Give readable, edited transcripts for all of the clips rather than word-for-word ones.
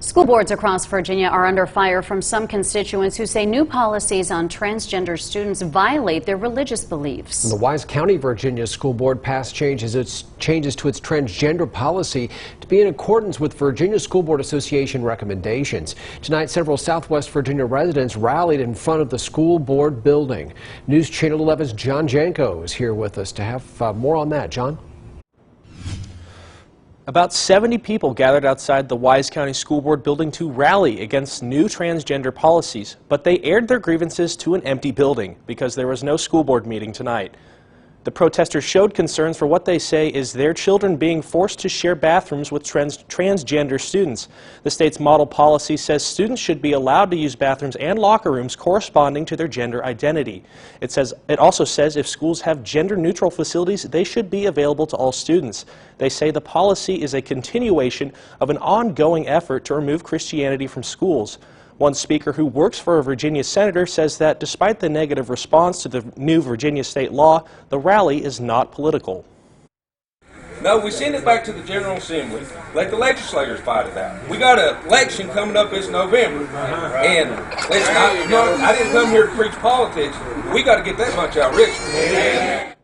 School boards across Virginia are under fire from some constituents who say new policies on transgender students violate their religious beliefs. The Wise County, Virginia School Board passed changes to its transgender policy to be in accordance with Virginia School Board Association recommendations. Tonight, several Southwest Virginia residents rallied in front of the school board building. News Channel 11's John Janko is here with us to have more on that. John? About 70 people gathered outside the Wise County School Board building to rally against new transgender policies, but they aired their grievances to an empty building because there was no school board meeting tonight. The protesters showed concerns for what they say is their children being forced to share bathrooms with transgender students. The state's model policy says students should be allowed to use bathrooms and locker rooms corresponding to their gender identity. It also says if schools have gender-neutral facilities, they should be available to all students. They say the policy is a continuation of an ongoing effort to remove Christianity from schools. One speaker who works for a Virginia senator says that despite the negative response to the new Virginia state law, the rally is not political. No, we send it back to the General Assembly. Let the legislators fight it out. We got an election coming up this November, and I didn't come here to preach politics. We got to get that much out rich.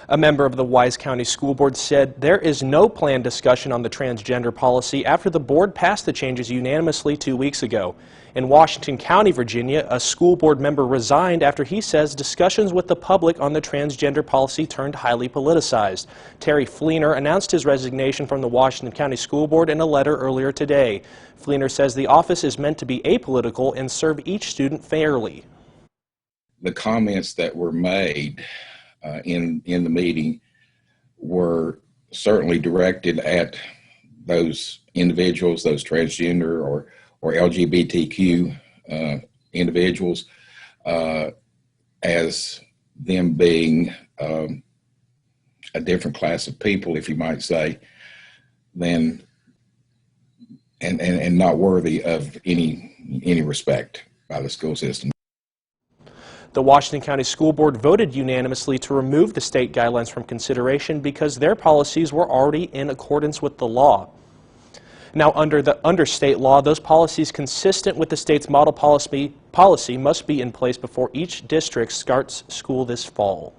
A member of the Wise County School Board said there is no planned discussion on the transgender policy after the board passed the changes unanimously 2 weeks ago. In Washington County, Virginia, a school board member resigned after he says discussions with the public on the transgender policy turned highly politicized. Terry Fleener announced his resignation from the Washington County School Board in a letter earlier today. Fleener says the office is meant to be apolitical and serve each student fairly. The comments that were made in the meeting were certainly directed at those individuals, those transgender or LGBTQ individuals, as them being a different class of people, if you might say, than and not worthy of any respect by the school system. The Washington County School Board voted unanimously to remove the state guidelines from consideration because their policies were already in accordance with the law. Now, under state law, those policies consistent with the state's model policy must be in place before each district starts school this fall.